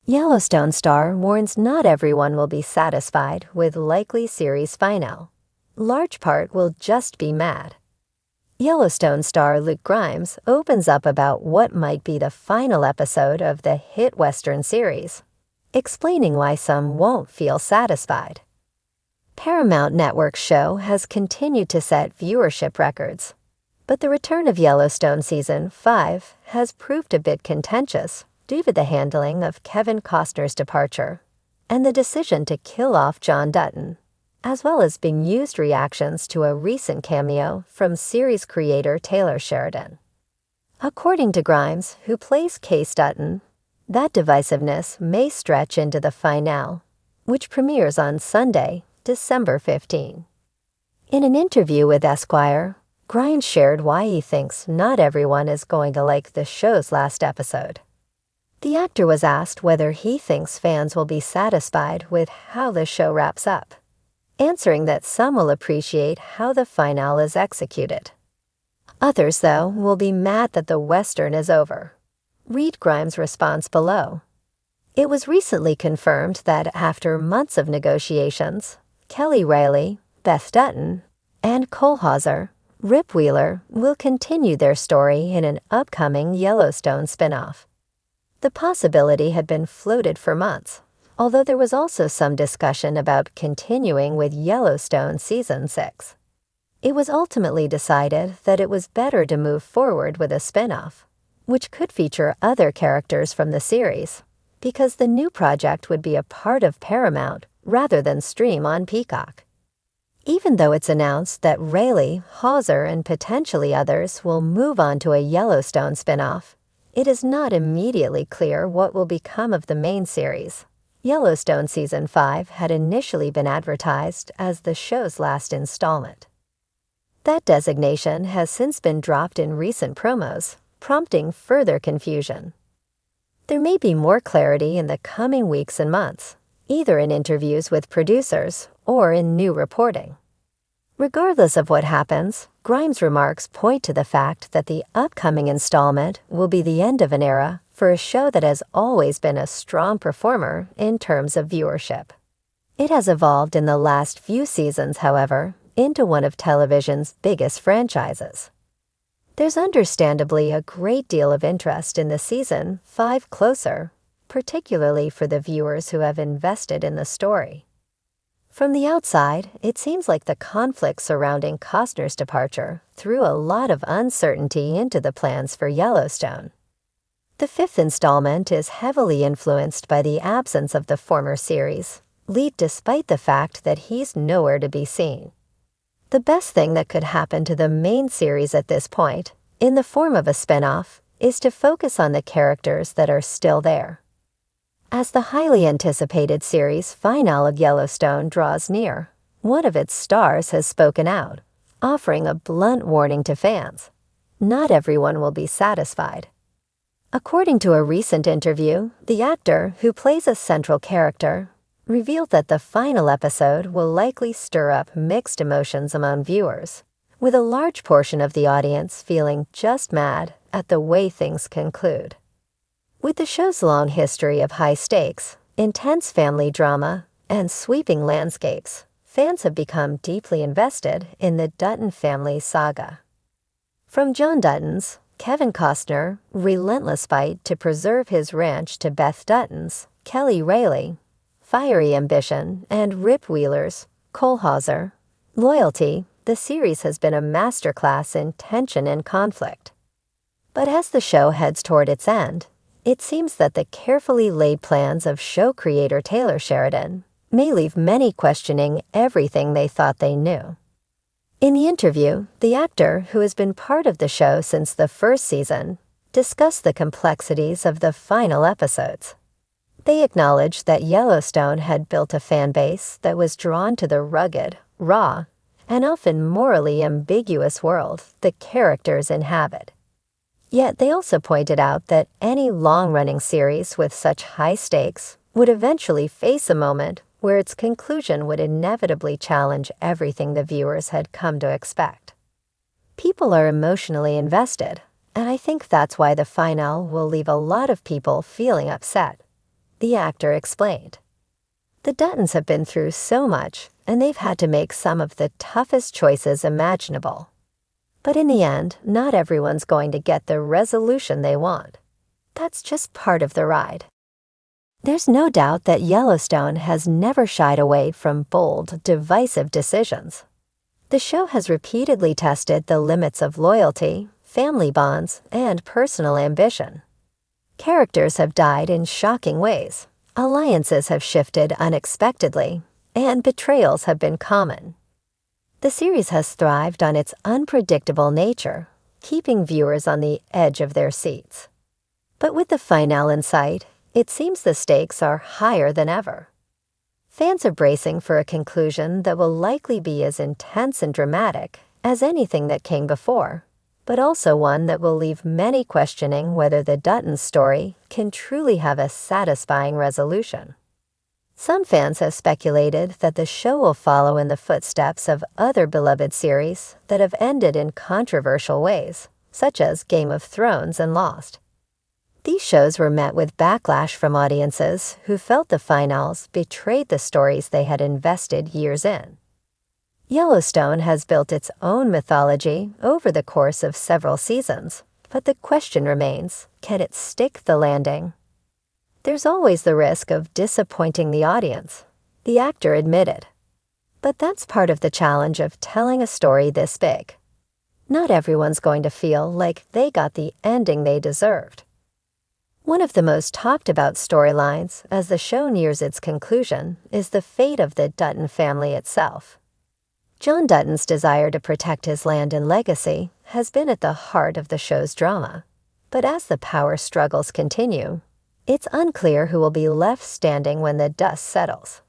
Yellowstone star warns not everyone will be satisfied with likely series finale. Large part will just be mad. Yellowstone star Luke Grimes opens up about what might be the final episode of the hit Western series, explaining why some won't feel satisfied. Paramount Network's show has continued to set viewership records, but the return of Yellowstone Season 5 has proved a bit contentious due to the handling of Kevin Costner's departure and the decision to kill off John Dutton, as well as bemused reactions to a recent cameo from series creator Taylor Sheridan. According to Grimes, who plays Case Dutton, that divisiveness may stretch into the finale, which premieres on Sunday, December 15. In an interview with Esquire, Grimes shared why he thinks not everyone is going to like the show's last episode. The actor was asked whether he thinks fans will be satisfied with how the show wraps up, answering that some will appreciate how the finale is executed. Others, though, will be mad that the Western is over. Read Grimes' response below. It was recently confirmed that after months of negotiations, Kelly Reilly, Beth Dutton, and Cole Hauser, Rip Wheeler will continue their story in an upcoming Yellowstone spinoff. The possibility had been floated for months, although there was also some discussion about continuing with Yellowstone Season 6. It was ultimately decided that it was better to move forward with a spinoff, which could feature other characters from the series, because the new project would be a part of Paramount rather than stream on Peacock. Even though it's announced that Reilly, Hauser, and potentially others will move on to a Yellowstone spinoff, it is not immediately clear what will become of the main series. Yellowstone Season 5 had initially been advertised as the show's last installment. That designation has since been dropped in recent promos, prompting further confusion. There may be more clarity in the coming weeks and months, either in interviews with producers or in new reporting. Regardless of what happens, Grimes' remarks point to the fact that the upcoming installment will be the end of an era for a show that has always been a strong performer in terms of viewership. It has evolved in the last few seasons, however, into one of television's biggest franchises. There's understandably a great deal of interest in the Season 5 closer, particularly for the viewers who have invested in the story. From the outside, it seems like the conflict surrounding Costner's departure threw a lot of uncertainty into the plans for Yellowstone. The fifth installment is heavily influenced by the absence of the former series lead despite the fact that he's nowhere to be seen. The best thing that could happen to the main series at this point, in the form of a spinoff, is to focus on the characters that are still there. As the highly anticipated series finale of Yellowstone draws near, one of its stars has spoken out, offering a blunt warning to fans. Not everyone will be satisfied. According to a recent interview, the actor, who plays a central character, revealed that the final episode will likely stir up mixed emotions among viewers, with a large portion of the audience feeling just mad at the way things conclude. With the show's long history of high stakes, intense family drama, and sweeping landscapes, fans have become deeply invested in the Dutton family saga. From John Dutton's, Kevin Costner, relentless fight to preserve his ranch to Beth Dutton's, Kelly Reilly, fiery ambition, and Rip Wheeler's, Cole Hauser, loyalty, the series has been a masterclass in tension and conflict. But as the show heads toward its end, it seems that the carefully laid plans of show creator Taylor Sheridan may leave many questioning everything they thought they knew. In the interview, the actor, who has been part of the show since the first season, discussed the complexities of the final episodes. They acknowledged that Yellowstone had built a fan base that was drawn to the rugged, raw, and often morally ambiguous world the characters inhabit. Yet they also pointed out that any long-running series with such high stakes would eventually face a moment where its conclusion would inevitably challenge everything the viewers had come to expect. People are emotionally invested, and I think that's why the finale will leave a lot of people feeling upset. the actor explained. The Duttons have been through so much, and they've had to make some of the toughest choices imaginable. But in the end, not everyone's going to get the resolution they want. That's just part of the ride. There's no doubt that Yellowstone has never shied away from bold, divisive decisions. The show has repeatedly tested the limits of loyalty, family bonds, and personal ambition. Characters have died in shocking ways, alliances have shifted unexpectedly, and betrayals have been common. The series has thrived on its unpredictable nature, keeping viewers on the edge of their seats. But with the finale in sight, it seems the stakes are higher than ever. Fans are bracing for a conclusion that will likely be as intense and dramatic as anything that came before, but also one that will leave many questioning whether the Dutton story can truly have a satisfying resolution. Some fans have speculated that the show will follow in the footsteps of other beloved series that have ended in controversial ways, such as Game of Thrones and Lost. These shows were met with backlash from audiences who felt the finales betrayed the stories they had invested years in. Yellowstone has built its own mythology over the course of several seasons, but the question remains, can it stick the landing? There's always the risk of disappointing the audience, the actor admitted. But that's part of the challenge of telling a story this big. Not everyone's going to feel like they got the ending they deserved. One of the most talked about storylines as the show nears its conclusion is the fate of the Dutton family itself. John Dutton's desire to protect his land and legacy has been at the heart of the show's drama. But as the power struggles continue, it's unclear who will be left standing when the dust settles.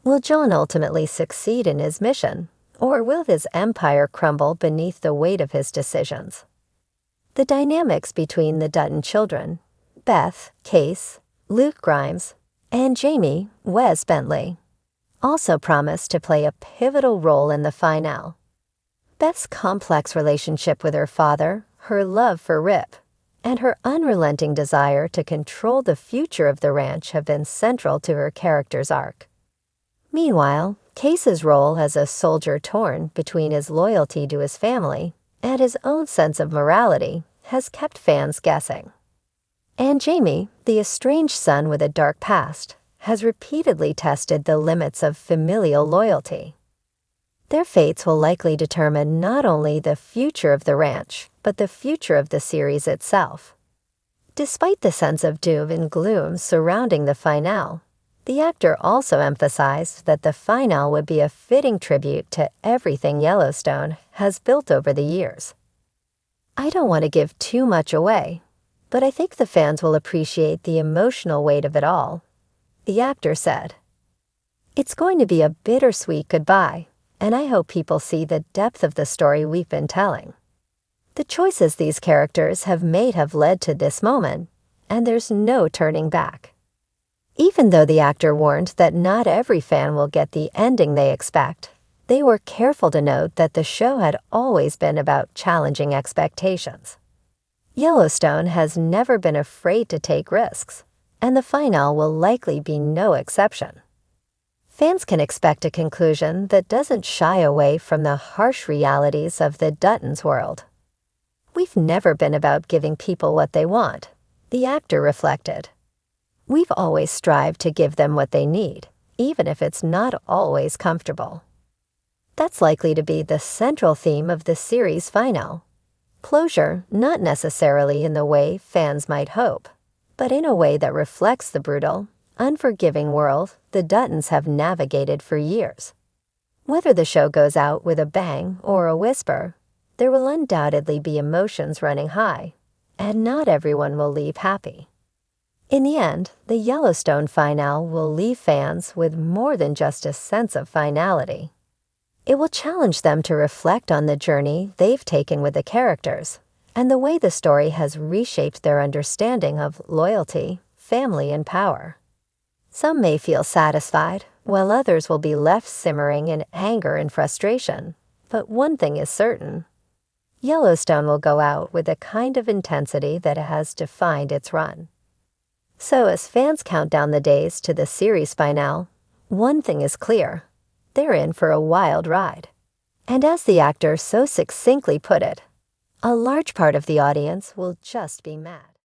Will John ultimately succeed in his mission, or will his empire crumble beneath the weight of his decisions? The dynamics between the Dutton children, Beth, Case, Luke Grimes, and Jamie, Wes Bentley, also promise to play a pivotal role in the finale. Beth's complex relationship with her father, her love for Rip, and her unrelenting desire to control the future of the ranch have been central to her character's arc. Meanwhile, Case's role as a soldier torn between his loyalty to his family and his own sense of morality has kept fans guessing. And Jamie, the estranged son with a dark past, has repeatedly tested the limits of familial loyalty. Their fates will likely determine not only the future of the ranch, but the future of the series itself. Despite the sense of doom and gloom surrounding the finale, the actor also emphasized that the finale would be a fitting tribute to everything Yellowstone has built over the years. I don't want to give too much away, but I think the fans will appreciate the emotional weight of it all, the actor said. It's going to be a bittersweet goodbye, and I hope people see the depth of the story we've been telling. The choices these characters have made have led to this moment, and there's no turning back. Even though the actor warned that not every fan will get the ending they expect, they were careful to note that the show had always been about challenging expectations. Yellowstone has never been afraid to take risks, and the finale will likely be no exception. Fans can expect a conclusion that doesn't shy away from the harsh realities of the Dutton's world. We've never been about giving people what they want, the actor reflected. We've always strived to give them what they need, even if it's not always comfortable. That's likely to be the central theme of the series finale. Closure, not necessarily in the way fans might hope, but in a way that reflects the brutal, unforgiving world the Duttons have navigated for years. Whether the show goes out with a bang or a whisper, there will undoubtedly be emotions running high, and not everyone will leave happy. In the end, the Yellowstone finale will leave fans with more than just a sense of finality. It will challenge them to reflect on the journey they've taken with the characters and the way the story has reshaped their understanding of loyalty, family, and power. Some may feel satisfied, while others will be left simmering in anger and frustration. But one thing is certain: Yellowstone will go out with a kind of intensity that has defined its run. So as fans count down the days to the series finale, one thing is clear. They're in for a wild ride. And as the actor so succinctly put it, a large part of the audience will just be mad.